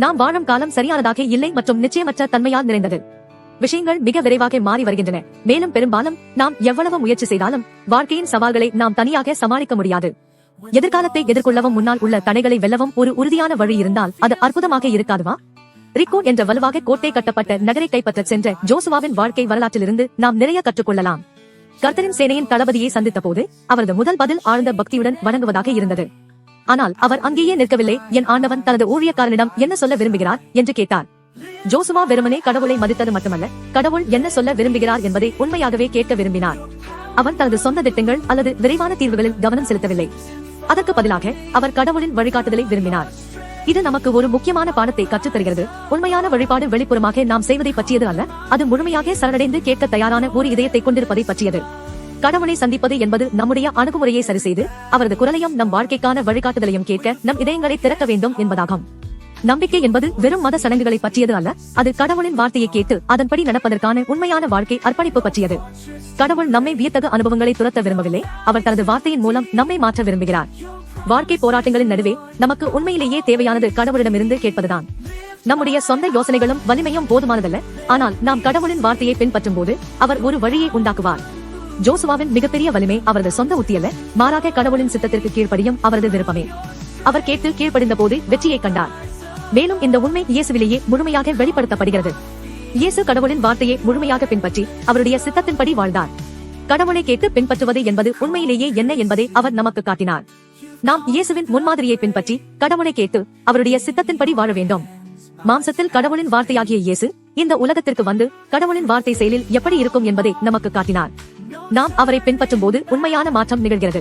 நாம் வாழும் காலம் சரியானதாக இல்லை மற்றும் நிச்சயமற்ற தன்மையால் நிறைந்தது. விஷயங்கள் மிக விரைவாக மாறி வருகின்றன. மேலும் பெரும்பாலும் நாம் எவ்வளவு முயற்சி செய்தாலும் வாழ்க்கையின் சவால்களை நாம் தனியாக சமாளிக்க முடியாது. எதிர்காலத்தை எதிர்கொள்ளவும் முன்னால் உள்ள தடைகளை வெல்லவும் ஒரு உறுதியான வழி இருந்தால் அது அற்புதமாக இருக்காதுவா? ரிக்கோ என்ற வலுவாக கோட்டை கட்டப்பட்ட நகரை கைப்பற்ற சென்ற ஜோசுவாவின் வாழ்க்கை வரலாற்றிலிருந்து நாம் நிறைய கற்றுக்கொள்ளலாம். கர்த்தரின் சேனையின் தளபதியை சந்தித்த போது அவரது முதல் பதில் ஆழ்ந்த பக்தியுடன் வணங்குவதாக இருந்தது. ஆனால் அவர் அங்கேயே நிற்கவில்லை. என் ஆண்டவன் தனது ஊழியக்காரனிடம் என்ன சொல்ல விரும்புகிறார் என்று கேட்டார். ஜோசுவா வெறுமனே கடவுளை மதித்தது மட்டுமல்ல, கடவுள் என்ன சொல்ல விரும்புகிறார் என்பதை உண்மையாகவே கேட்க விரும்பினார். அவன் தனது சொந்த திட்டங்கள் அல்லது விரைவான தீர்வுகளில் கவனம் செலுத்தவில்லை. அதற்கு பதிலாக அவர் கடவுளின் வழிகாட்டுதலை விரும்பினார். இது நமக்கு ஒரு முக்கியமான பாடத்தை கற்றுத் தருகிறது. உண்மையான வழிபாடு வெளிப்புறமாக நாம் செய்வதை பற்றியது அல்ல, அது முழுமையாக சரணடைந்து கேட்க தயாரான ஒரு இதயத்தை கொண்டிருப்பதை பற்றியது. கடவுளை சந்திப்பது என்பது நம்முடைய அணுகுமுறையை சரிசெய்து அவரது குரலையும் நம் வாழ்க்கைக்கான வழிகாட்டுதலையும் கேட்க நம் இதயங்களை திறக்க வேண்டும் என்பதாகும். நம்பிக்கை என்பது வெறும் மத சடங்குகளை பற்றியது அல்ல, அது கடவுளின் வார்த்தையை கேட்டு அதன்படி நடப்பதற்கான உண்மையான வாழ்க்கை அர்ப்பணிப்பு பற்றியது. கடவுள் நம்மை வியத்தகு அனுபவங்களை துரத்த விரும்பவில்லை, அவர் தனது வார்த்தையின் மூலம் நம்மை மாற்ற விரும்புகிறார். வாழ்க்கை போராட்டங்களின் நடுவே நமக்கு உண்மையிலேயே தேவையானது கடவுளிடமிருந்து கேட்பதுதான். நம்முடைய சொந்த யோசனைகளும் வலிமையும் போதுமானதல்ல, ஆனால் நாம் கடவுளின் வார்த்தையை பின்பற்றும் போது அவர் ஒரு வழியை உண்டாக்குவார். ஜோசுவாவின் மிகப்பெரிய வலிமை அவரது சொந்த உத்தியல்ல, மாறாக கடவுளின் சித்தத்திற்கு கீழ்ப்படியும் அவரது விருப்பமே. அவர் கேட்டு கீழ்ப்படிந்த போது வெற்றியை கண்டார். மேலும் இந்த உண்மை இயேசுவிலேயே முழுமையாக வெளிப்படுத்தப்படுகிறது. இயேசு கடவுளின் வார்த்தையை முழுமையாக பின்பற்றி அவருடைய சித்தத்தின்படி வாழ்ந்தார். கடவுளை கேட்டு பின்பற்றுவது என்பது உண்மையிலேயே என்ன என்பதை அவர் நமக்கு காட்டினார். நாம் இயேசுவின் முன்மாதிரியை பின்பற்றி கடவுளை கேட்டு அவருடைய சித்தத்தின்படி வாழ வேண்டும். மாம்சத்தில் கடவுளின் வார்த்தையாகிய இயேசு இந்த உலகத்திற்கு வந்து கடவுளின் வார்த்தை செயலில் எப்படி இருக்கும் என்பதை நமக்கு காட்டினார். நாம் அவரை பின்பற்றும் போது உண்மையான மாற்றம் நிகழ்கிறது.